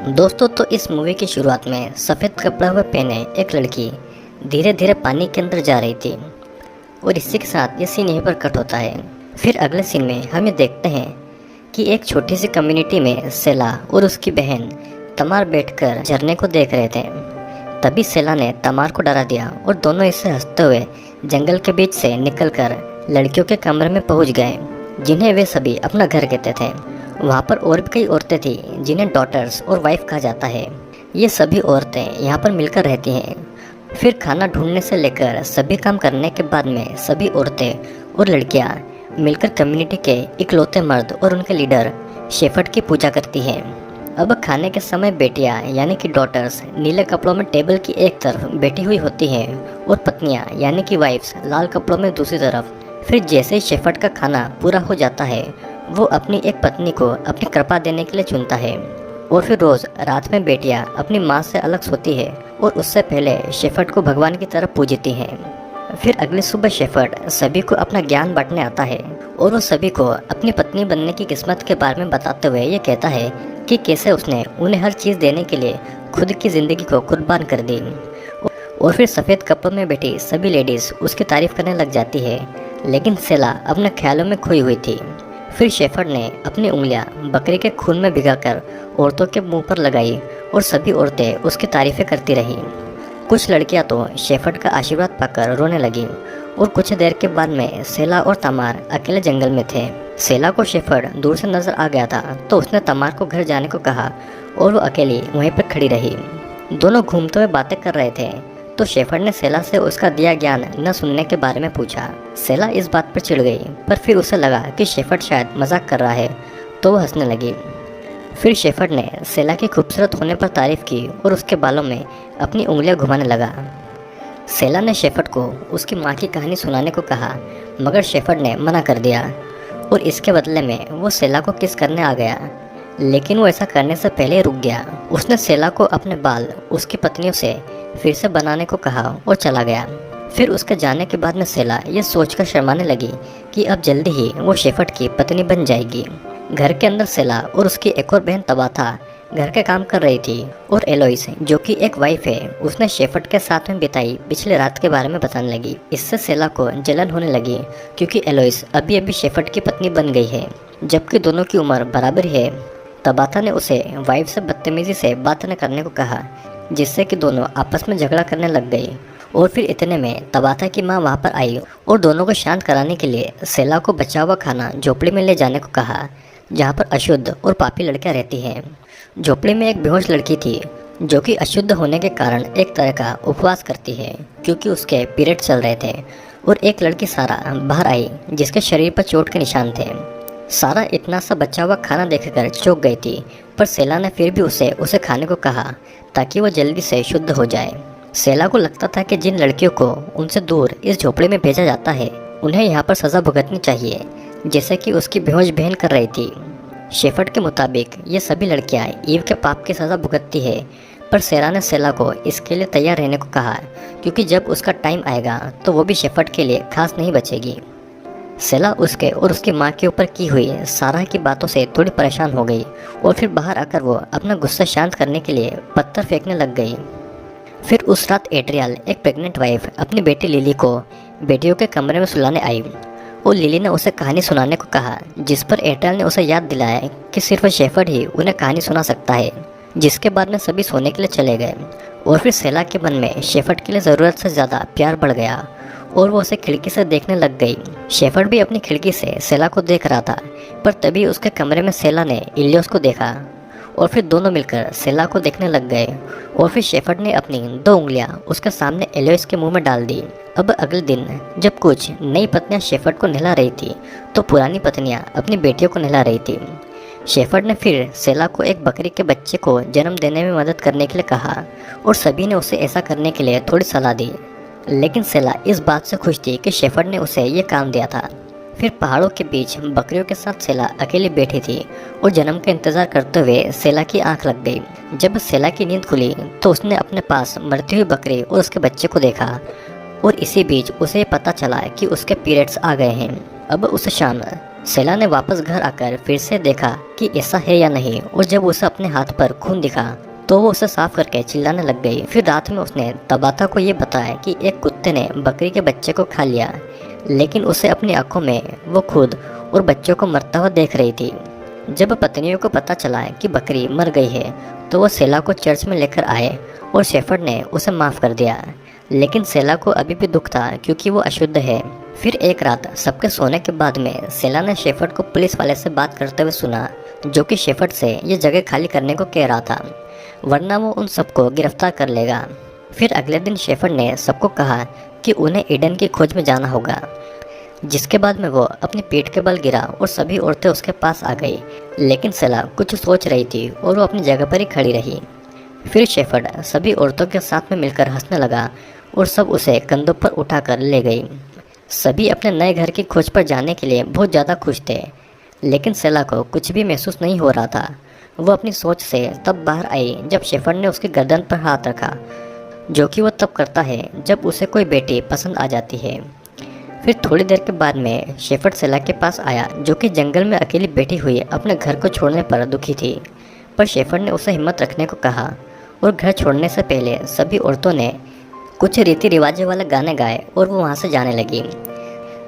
दोस्तों, तो इस मूवी की शुरुआत में सफ़ेद कपड़ा हुआ पहने एक लड़की धीरे धीरे पानी के अंदर जा रही थी और इसी के साथ ये सीन यहीं पर कट होता है। फिर अगले सीन में हम ये देखते हैं कि एक छोटी सी कम्युनिटी में सेला और उसकी बहन तमार बैठकर झरने को देख रहे थे। तभी सेला ने तमार को डरा दिया और दोनों इससे हंसते हुए जंगल के बीच से निकलकर लड़कियों के कमरे में पहुंच गए, जिन्हें वे सभी अपना घर कहते थे। वहाँ पर और भी कई औरतें थी जिन्हें डॉटर्स और वाइफ कहा जाता है। ये सभी औरतें यहाँ पर मिलकर रहती हैं। फिर खाना ढूंढने से लेकर सभी काम करने के बाद में सभी औरतें और लड़कियाँ मिलकर कम्युनिटी के इकलौते मर्द और उनके लीडर शेफर्ड की पूजा करती हैं। अब खाने के समय बेटियाँ यानी कि डॉटर्स नीले कपड़ों में टेबल की एक तरफ बैठी हुई होती हैं और पत्नियाँ यानी कि वाइफ्स लाल कपड़ों में दूसरी तरफ। फिर जैसे ही शेफर्ड का खाना पूरा हो जाता है, वो अपनी एक पत्नी को अपनी कृपा देने के लिए चुनता है और फिर रोज़ रात में बेटियाँ अपनी माँ से अलग सोती है और उससे पहले शेफर्ड को भगवान की तरफ पूजती हैं। फिर अगली सुबह शेफर्ड सभी को अपना ज्ञान बांटने आता है और वो सभी को अपनी पत्नी बनने की किस्मत के बारे में बताते हुए ये कहता है कि कैसे उसने उन्हें हर चीज़ देने के लिए खुद की ज़िंदगी को कुर्बान कर दी। और फिर सफ़ेद कपड़ों में बैठी सभी लेडीज़ उसकी तारीफ़ करने लग जाती है, लेकिन सेला अपने ख्यालों में खोई हुई थी। फिर शेफर्ड ने अपनी उंगलियां बकरी के खून में भिगाकर औरतों के मुंह पर लगाई और सभी औरतें उसकी तारीफ़ें करती रहीं। कुछ लड़कियां तो शेफर्ड का आशीर्वाद पाकर रोने लगीं और कुछ देर के बाद में सेला और तमार अकेले जंगल में थे। सेला को शेफर्ड दूर से नज़र आ गया था तो उसने तमार को घर जाने को कहा और वो अकेली वहीं पर खड़ी रही। दोनों घूमते हुए बातें कर रहे थे तो शेफर्ड ने सेला से उसका दिया ज्ञान न सुनने के बारे में पूछा। सेला इस बात पर चिढ़ गई, पर फिर उसे लगा कि शेफर्ड शायद मजाक कर रहा है तो वह हंसने लगी। फिर शेफर्ड ने सेला की खूबसूरत होने पर तारीफ की और उसके बालों में अपनी उंगलियां घुमाने लगा। सेला ने शेफर्ड को उसकी माँ की कहानी सुनाने को कहा, मगर शेफर्ड ने मना कर दिया और इसके बदले में वो सेला को किस करने आ गया, लेकिन वो ऐसा करने से पहले रुक गया। उसने सेला को अपने बाल उसकी पत्नियों से फिर से बनाने को कहा और चला गया। फिर उसके जाने के बाद में सेला ये सोचकर शर्माने लगी कि अब जल्दी ही वो शेफर्ड की पत्नी बन जाएगी। घर के अंदर सेला और उसकी एक और बहन तबाथा घर के काम कर रही थी और एलोइस, जो कि एक वाइफ है, उसने शेफर्ड के साथ में बिताई पिछले रात के बारे में बताने लगी। इससे सेला को जलन होने लगी क्योंकि एलोइस अभी अभी शेफर्ड की पत्नी बन गई है, जबकि दोनों की उम्र बराबर है। तबाथा ने उसे वाइफ से बदतमीजी से बात न करने को कहा, जिससे कि दोनों आपस में झगड़ा करने लग गई। और फिर इतने में तबाथा की माँ वहाँ पर आई और दोनों को शांत कराने के लिए सेला को बचा हुआ खाना झोपड़ी में ले जाने को कहा, जहाँ पर अशुद्ध और पापी लड़कियाँ रहती हैं। झोपड़ी में एक बेहोश लड़की थी जो कि अशुद्ध होने के कारण एक तरह का उपवास करती है क्योंकि उसके पीरियड चल रहे थे। और एक लड़की सारा बाहर आई जिसके शरीर पर चोट के निशान थे। सारा इतना सा बचा हुआ खाना देखकर चौंक गई थी, पर सेला ने फिर भी उसे खाने को कहा ताकि वो जल्दी से शुद्ध हो जाए। सेला को लगता था कि जिन लड़कियों को उनसे दूर इस झोपड़ी में भेजा जाता है उन्हें यहाँ पर सज़ा भुगतनी चाहिए, जैसे कि उसकी बेहोश बहन कर रही थी। शेफर्ड के मुताबिक ये सभी लड़कियाँ ईव के पाप की सज़ा भुगतती है, पर सेला ने सेला को इसके लिए तैयार रहने को कहा क्योंकि जब उसका टाइम आएगा तो वो भी शेफर्ड के लिए खास नहीं बचेगी। सेला उसके और उसकी माँ के ऊपर की हुई सारा की बातों से थोड़ी परेशान हो गई और फिर बाहर आकर वो अपना गुस्सा शांत करने के लिए पत्थर फेंकने लग गई। फिर उस रात एड्रियल, एक प्रेग्नेंट वाइफ, अपनी बेटी लिली को बेटियों के कमरे में सुलाने आई और लिली ने उसे कहानी सुनाने को कहा, जिस पर एड्रियल ने उसे याद दिलाया कि सिर्फ शेफर्ड ही उन्हें कहानी सुना सकता है। जिसके बाद में सभी सोने के लिए चले गए और फिर सेला के मन में शेफर्ड के लिए ज़रूरत से ज़्यादा प्यार बढ़ गया और वो उसे खिड़की से देखने लग गई। शेफर्ड भी अपनी खिड़की से सेला को देख रहा था, पर तभी उसके कमरे में सेला ने इलियोस को देखा और फिर दोनों मिलकर सेला को देखने लग गए। और फिर शेफर्ड ने अपनी 2 उंगलियां उसके सामने एलियोस के मुंह में डाल दी। अब अगले दिन जब कुछ नई पत्नियां शेफर्ड को नहला रही थी तो पुरानी पत्नियां अपनी बेटियों को नहला रही थी। शेफर्ड ने फिर सेला को एक बकरी के बच्चे को जन्म देने में मदद करने के लिए कहा और सभी ने उसे ऐसा करने के लिए थोड़ी सलाह दी, लेकिन सेला इस बात से खुश थी कि शेफर्ड ने उसे ये काम दिया था। फिर पहाड़ों के बीच बकरियों के साथ सेला अकेली बैठी थी और जन्म का इंतजार करते हुए सेला की आंख लग गई। जब सेला की नींद खुली तो उसने अपने पास मरती हुई बकरी और उसके बच्चे को देखा और इसी बीच उसे पता चला कि उसके पीरियड्स आ गए हैं। अब उस शाम सेला ने वापस घर आकर फिर से देखा कि ऐसा है या नहीं, और जब उसे अपने हाथ पर खून दिखा तो वो उसे साफ करके चिल्लाने लग गई। फिर रात में उसने तबाता को ये बताया कि एक कुत्ते ने बकरी के बच्चे को खा लिया, लेकिन उसे अपनी आंखों में वो खुद और बच्चों को मरता हुआ देख रही थी। जब पत्नियों को पता चला कि बकरी मर गई है तो वो सेला को चर्च में लेकर आए और शेफर्ड ने उसे माफ़ कर दिया, लेकिन सेला को अभी भी दुख था क्योंकि वो अशुद्ध है। फिर एक रात सबके सोने के बाद में सेला ने शेफर्ड को पुलिस वाले से बात करते हुए सुना, जो कि शेफर्ड से ये जगह खाली करने को कह रहा था, वरना वो उन सबको गिरफ्तार कर लेगा। फिर अगले दिन शेफर्ड ने सबको कहा कि उन्हें ईडन की खोज में जाना होगा, जिसके बाद में वो अपनी पीठ के बल गिरा और सभी औरतें उसके पास आ गई। लेकिन सेला कुछ सोच रही थी और वो अपनी जगह पर ही खड़ी रही। फिर शेफर्ड सभी औरतों के साथ में मिलकर हंसने लगा और सब उसे कंधों पर उठाकर ले गई। सभी अपने नए घर की खोज पर जाने के लिए बहुत ज़्यादा खुश थे, लेकिन सेला को कुछ भी महसूस नहीं हो रहा था। वो अपनी सोच से तब बाहर आई जब शेफर्ड ने उसकी गर्दन पर हाथ रखा, जो कि वो तब करता है जब उसे कोई बेटी पसंद आ जाती है। फिर थोड़ी देर के बाद में शेफर्ड सेला के पास आया, जो कि जंगल में अकेली बैठी हुई अपने घर को छोड़ने पर दुखी थी। पर शेफर्ड ने उसे हिम्मत रखने को कहा और घर छोड़ने से पहले सभी औरतों ने कुछ रीति रिवाजों वाले गाने गाए और वो वहाँ से जाने लगी।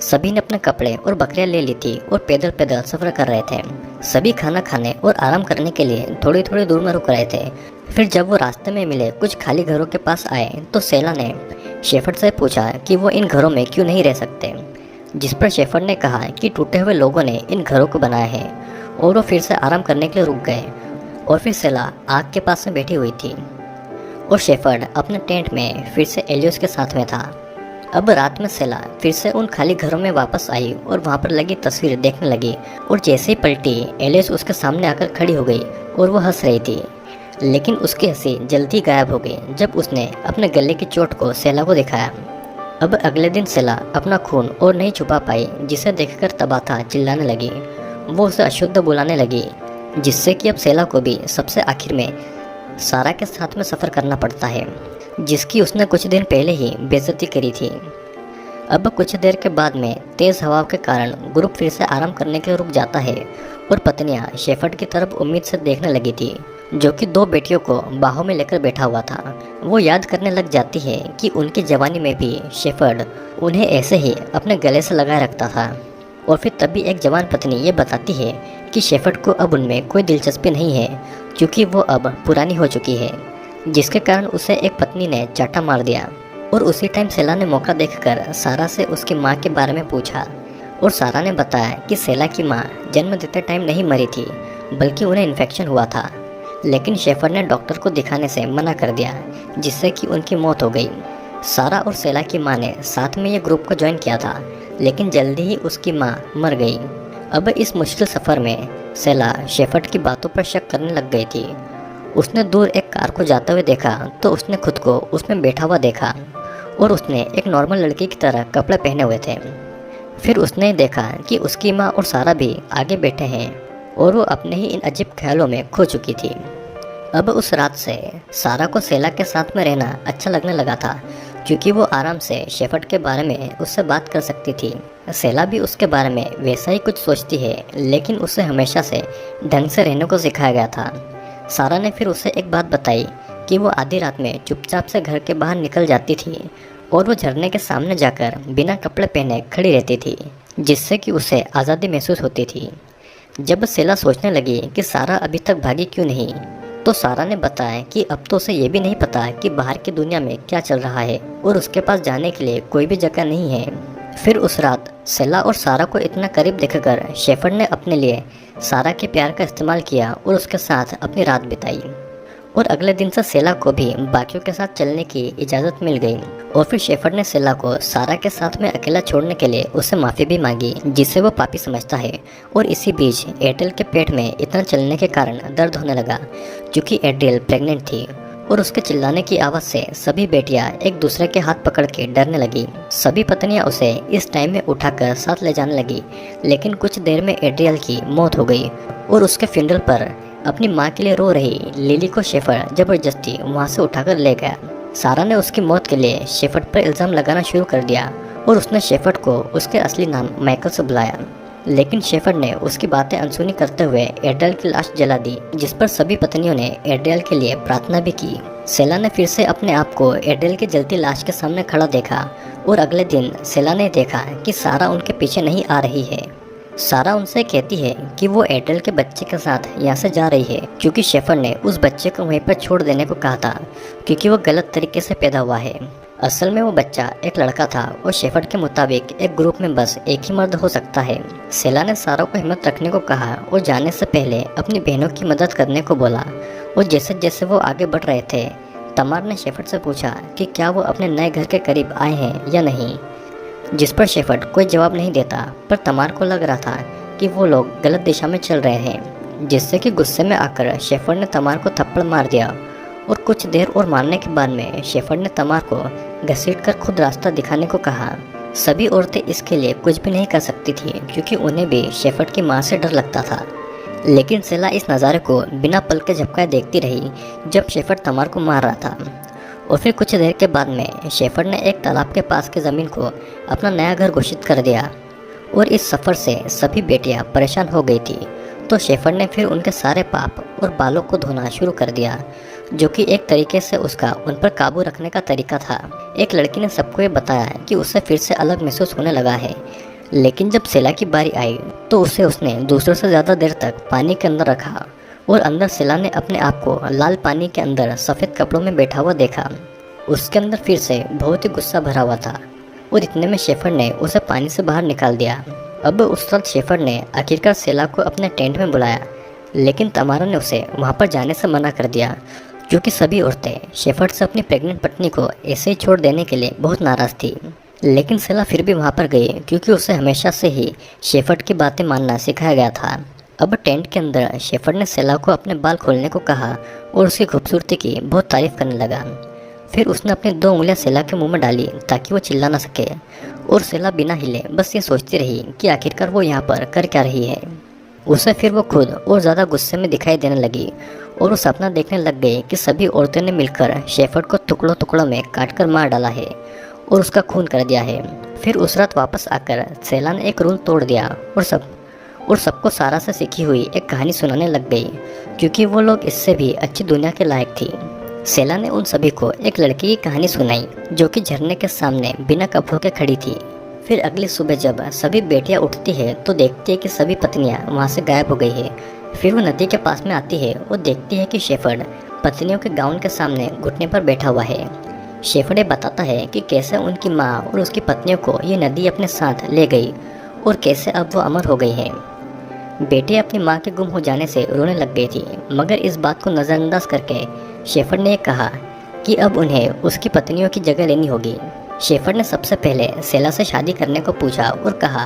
सभी ने अपने कपड़े और बकरियां ले ली थी और पैदल पैदल सफ़र कर रहे थे। सभी खाना खाने और आराम करने के लिए थोड़ी थोड़ी दूर में रुक रहे थे। फिर जब वो रास्ते में मिले कुछ खाली घरों के पास आए तो सेला ने शेफर्ड से पूछा कि वो इन घरों में क्यों नहीं रह सकते, जिस पर शेफर्ड ने कहा कि टूटे हुए लोगों ने इन घरों को बनाया है, और वो फिर से आराम करने के लिए रुक गए। और फिर सेला आग के पास में बैठी हुई थी और शेफर्ड अपने टेंट में फिर से एलियोस के साथ में था। अब रात में सेला फिर से उन खाली घरों में वापस आई और वहाँ पर लगी तस्वीर देखने लगी, और जैसे ही पलटी एलियोस उसके सामने आकर खड़ी हो गई और वो हंस रही थी। लेकिन उसकी हंसी जल्दी गायब हो गई जब उसने अपने गले की चोट को सेला को दिखाया। अब अगले दिन सेला अपना खून और नहीं छुपा पाई, जिसे देखकर तबाता चिल्लाने लगी। वो उसे अशुद्ध बुलाने लगी, जिससे कि अब सेला को भी सबसे आखिर में सारा के साथ में सफ़र करना पड़ता है, जिसकी उसने कुछ दिन पहले ही बेइज्जती करी थी। अब कुछ देर के बाद में तेज़ हवा के कारण ग्रुप फिर से आराम करने के लिए रुक जाता है और पत्नियां शेफर्ड की तरफ उम्मीद से देखने लगी थी, जो कि दो बेटियों को बाहों में लेकर बैठा हुआ था। वो याद करने लग जाती है कि उनकी जवानी में भी शेफर्ड उन्हें ऐसे ही अपने गले से लगाए रखता था। और फिर तभी एक जवान पत्नी ये बताती है कि शेफर्ड को अब उनमें कोई दिलचस्पी नहीं है, क्योंकि वो अब पुरानी हो चुकी है, जिसके कारण उसे एक पत्नी ने चाटा मार दिया। और उसी टाइम सेला ने मौका देखकर सारा से उसकी माँ के बारे में पूछा, और सारा ने बताया कि सेला की माँ जन्म देते टाइम नहीं मरी थी, बल्कि उन्हें इन्फेक्शन हुआ था। लेकिन शेफर्ड ने डॉक्टर को दिखाने से मना कर दिया, जिससे कि उनकी मौत हो गई। सारा और सेला की माँ ने साथ में ये ग्रुप को ज्वाइन किया था, लेकिन जल्दी ही उसकी माँ मर गई। अब इस मुश्किल सफ़र में सेला शेफर्ड की बातों पर शक करने लग गई थी। उसने दूर एक कार को जाते हुए देखा तो उसने खुद को उसमें बैठा हुआ देखा, और उसने एक नॉर्मल लड़की की तरह कपड़े पहने हुए थे। फिर उसने देखा कि उसकी माँ और सारा भी आगे बैठे हैं, और वो अपने ही इन अजीब ख्यालों में खो चुकी थी। अब उस रात से सारा को सेला के साथ में रहना अच्छा लगने लगा था, क्योंकि वो आराम से शेफर्ड के बारे में उससे बात कर सकती थी। सेला भी उसके बारे में वैसा ही कुछ सोचती है, लेकिन उसे हमेशा से ढंग से रहने को सिखाया गया था। सारा ने फिर उसे एक बात बताई कि वो आधी रात में चुपचाप से घर के बाहर निकल जाती थी और वो झरने के सामने जाकर बिना कपड़े पहने खड़ी रहती थी, जिससे कि उसे आज़ादी महसूस होती थी। जब सेला सोचने लगी कि सारा अभी तक भागी क्यों नहीं, तो सारा ने बताया कि अब तो उसे ये भी नहीं पता कि बाहर की दुनिया में क्या चल रहा है, और उसके पास जाने के लिए कोई भी जगह नहीं है। फिर उस रात सेला और सारा को इतना करीब देखकर शेफर्ड ने अपने लिए सारा के प्यार का इस्तेमाल किया और उसके साथ अपनी रात बिताई। और अगले दिन से सेला को भी बाकियों के साथ चलने की इजाज़त मिल गई। और फिर शेफर्ड ने सेला को सारा के साथ में अकेला छोड़ने के लिए उससे माफ़ी भी मांगी, जिसे वो पापी समझता है। और इसी बीच एड्रियल के पेट में इतना चलने के कारण दर्द होने लगा, क्योंकि एड्रियल प्रेग्नेंट थी। और उसके चिल्लाने की आवाज़ से सभी बेटियां एक दूसरे के हाथ पकड़ के डरने लगी। सभी पत्नियां उसे इस टाइम में उठाकर साथ ले जाने लगी, लेकिन कुछ देर में एड्रियल की मौत हो गई। और उसके फ्यूनरल पर अपनी माँ के लिए रो रही लिली को शेफर्ड जबरदस्ती वहाँ से उठाकर ले गया। सारा ने उसकी मौत के लिए शेफर्ड पर इल्ज़ाम लगाना शुरू कर दिया, और उसने शेफर्ड को उसके असली नाम माइकल से बुलाया। लेकिन शेफर्ड ने उसकी बातें अनसुनी करते हुए एड्रियल की लाश जला दी, जिस पर सभी पत्नियों ने एड्रियल के लिए प्रार्थना भी की। सेला ने फिर से अपने आप को एड्रियल की जलती लाश के सामने खड़ा देखा और अगले दिन सेला ने देखा कि सारा उनके पीछे नहीं आ रही है। सारा उनसे कहती है कि वो एड्रियल के बच्चे के साथ यहाँ से जा रही है, क्योंकि शेफर्ड ने उस बच्चे को वहीं पर छोड़ देने को कहा था, क्योंकि वो गलत तरीके से पैदा हुआ है। असल में वो बच्चा एक लड़का था और शेफर्ड के मुताबिक एक ग्रुप में बस एक ही मर्द हो सकता है। सेला ने सारा को हिम्मत रखने को कहा और जाने से पहले अपनी बहनों की मदद करने को बोला। और जैसे जैसे वो आगे बढ़ रहे थे, तमार ने शेफर्ड से पूछा कि क्या वो अपने नए घर के करीब आए हैं या नहीं, जिस पर शेफर्ड कोई जवाब नहीं देता। पर तमार को लग रहा था कि वो लोग गलत दिशा में चल रहे हैं, जिससे कि गुस्से में आकर शेफर्ड ने तमार को थप्पड़ मार दिया। और कुछ देर और मारने के बाद में शेफर्ड ने तमार को घसीटकर खुद रास्ता दिखाने को कहा। सभी औरतें इसके लिए कुछ भी नहीं कर सकती थी, क्योंकि उन्हें भी शेफर्ड की माँ से डर लगता था। लेकिन सेला इस नज़ारे को बिना पल के झपकाए देखती रही जब शेफर्ड तमार को मार रहा था। और फिर कुछ देर के बाद में शेफर्ड ने एक तालाब के पास की ज़मीन को अपना नया घर घोषित कर दिया। और इस सफ़र से सभी बेटियां परेशान हो गई थी, तो शेफर्ड ने फिर उनके सारे पाप और बालों को धोना शुरू कर दिया, जो कि एक तरीके से उसका उन पर काबू रखने का तरीका था। एक लड़की ने सबको ये बताया कि उसे फिर से अलग महसूस होने लगा है। लेकिन जब सेला की बारी आई तो उसने दूसरों से ज़्यादा देर तक पानी के अंदर रखा। और अंदर सेला ने अपने आप को लाल पानी के अंदर सफ़ेद कपड़ों में बैठा हुआ देखा। उसके अंदर फिर से बहुत ही गुस्सा भरा हुआ था। और इतने में शेफर्ड ने उसे पानी से बाहर निकाल दिया। अब उस वक्त शेफर्ड ने आखिरकार सेला को अपने टेंट में बुलाया, लेकिन तमारा ने उसे वहाँ पर जाने से मना कर दिया, क्योंकि सभी औरतें शेफर्ड से अपनी प्रेग्नेंट पत्नी को ऐसे ही छोड़ देने के लिए बहुत नाराज़ थी। लेकिन सेला फिर भी वहाँ पर गई, क्योंकि उसे हमेशा से ही शेफर्ड की बातें मानना सिखाया गया था। अब टेंट के अंदर शेफर्ड ने सेला को अपने बाल खोलने को कहा और उसकी खूबसूरती की बहुत तारीफ करने लगा। फिर उसने अपनी 2 उंगलियां सेला के मुंह में डाली ताकि वो चिल्ला ना सके। और सेला बिना हिले बस ये सोचती रही कि आखिरकार वो यहाँ पर कर क्या रही है। उसे फिर वो खुद और ज़्यादा गुस्से में दिखाई देने लगी और वो सपना देखने लग गई कि सभी औरतों ने मिलकर शेफर्ड को टुकड़ों टुकड़ों में काट कर मार डाला है और उसका खून कर दिया है। फिर उस रात वापस आकर सेला ने एक रूल तोड़ दिया और सबको सारा से सीखी हुई एक कहानी सुनाने लग गई, क्योंकि वो लोग इससे भी अच्छी दुनिया के लायक थी। सेला ने उन सभी को एक लड़की की कहानी सुनाई जो कि झरने के सामने बिना कपड़ों के खड़ी थी। फिर अगली सुबह जब सभी बेटियां उठती है तो देखती है कि सभी पत्नियां वहां से गायब हो गई है। फिर वो नदी के पास में आती है और देखती है कि शेफर्ड पत्नियों के गाउन के सामने घुटने पर बैठा हुआ है। शेफर्ड ये बताता है कि कैसे उनकी माँ और उसकी पत्नियों को ये नदी अपने साथ ले गई और कैसे अब वो अमर हो गई है। बेटी अपनी माँ के गुम हो जाने से रोने लग गई थी, मगर इस बात को नज़रअंदाज करके शेफर्ड ने कहा कि अब उन्हें उसकी पत्नियों की जगह लेनी होगी। शेफर्ड ने सबसे पहले सेला से शादी करने को पूछा और कहा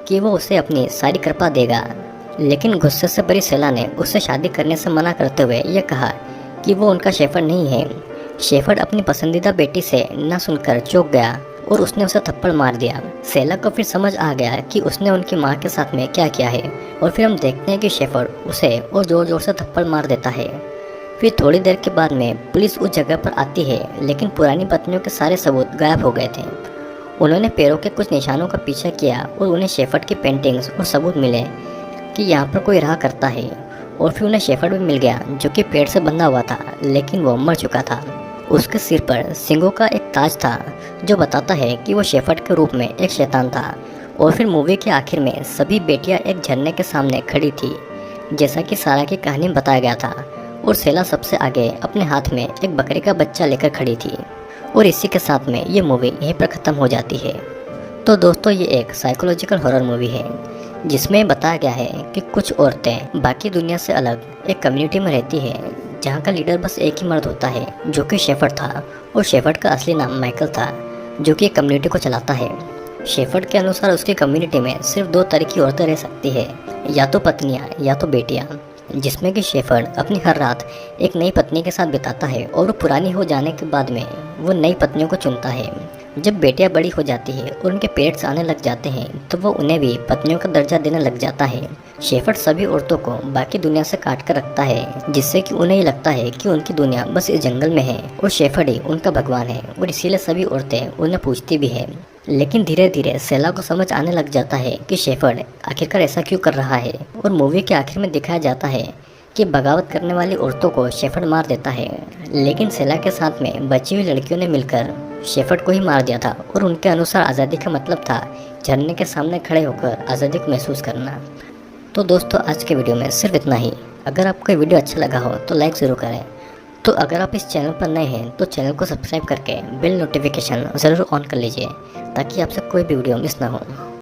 कि वो उसे अपनी सारी कृपा देगा, लेकिन गुस्से से भरी सेला ने उससे शादी करने से मना करते हुए यह कहा कि वो उनका शेफर्ड नहीं है। शेफर्ड अपनी पसंदीदा बेटी से न सुनकर चौंक गया और उसने उसे थप्पड़ मार दिया। सेला को फिर समझ आ गया कि उसने उनकी माँ के साथ में क्या किया है और फिर हम देखते हैं कि शेफर्ड उसे और ज़ोर ज़ोर से थप्पड़ मार देता है। फिर थोड़ी देर के बाद में पुलिस उस जगह पर आती है, लेकिन पुरानी पत्नियों के सारे सबूत गायब हो गए थे। उन्होंने पैरों के कुछ निशानों का पीछा किया और उन्हें शेफर्ड की पेंटिंग्स और सबूत मिले कि यहाँ पर कोई रहा करता है। और फिर उन्हें शेफर्ड भी मिल गया जो कि पेड़ से बंधा हुआ था, लेकिन वो मर चुका था। उसके सिर पर सिंगों का एक ताज था जो बताता है कि वो शेफर्ड के रूप में एक शैतान था। और फिर मूवी के आखिर में सभी बेटियां एक झरने के सामने खड़ी थी, जैसा कि सारा की कहानी में बताया गया था। और सेला सबसे आगे अपने हाथ में एक बकरी का बच्चा लेकर खड़ी थी। और इसी के साथ में ये मूवी यहीं पर ख़त्म हो जाती है। तो दोस्तों, ये एक साइकोलॉजिकल हॉरर मूवी है जिसमें बताया गया है कि कुछ औरतें बाकी दुनिया से अलग एक कम्युनिटी में रहती है, जहाँ का लीडर बस एक ही मर्द होता है जो कि शेफर्ड था। और शेफर्ड का असली नाम माइकल था, जो कि कम्युनिटी को चलाता है। शेफर्ड के अनुसार उसकी कम्युनिटी में सिर्फ 2 तरह की औरतें रह सकती है, या तो पत्नियाँ या तो बेटियाँ, जिसमें कि शेफर्ड अपनी हर रात एक नई पत्नी के साथ बिताता है और वो पुरानी हो जाने के बाद में वो नई पत्नियों को चुनता है। जब बेटियां बड़ी हो जाती है और उनके पेट्स आने लग जाते हैं तो वो उन्हें भी पत्नियों का दर्जा देने लग जाता है। शेफर्ड सभी औरतों को बाकी दुनिया से काट कर रखता है, जिससे कि उन्हें लगता है कि उनकी दुनिया बस इस जंगल में है और शेफर्ड ही उनका भगवान है। और इसीलिए सभी औरतें उन्हें पूछती भी है। लेकिन धीरे धीरे सेला को समझ आने लग जाता है कि शेफर्ड आखिरकार ऐसा क्यों कर रहा है, और मूवी के आखिर में दिखाया जाता है कि बगावत करने वाली औरतों को शेफर्ड मार देता है। लेकिन सेला के साथ में बची हुई लड़कियों ने मिलकर शेफर्ड को ही मार दिया था, और उनके अनुसार आज़ादी का मतलब था झरने के सामने खड़े होकर आज़ादी को महसूस करना। तो दोस्तों, आज के वीडियो में सिर्फ इतना ही। अगर आपको ये वीडियो अच्छा लगा हो तो लाइक ज़रूर करें। तो अगर आप इस चैनल पर नए हैं तो चैनल को सब्सक्राइब करके बेल नोटिफिकेशन ज़रूर ऑन कर लीजिए, ताकि आपसे कोई भी वीडियो मिस ना हो।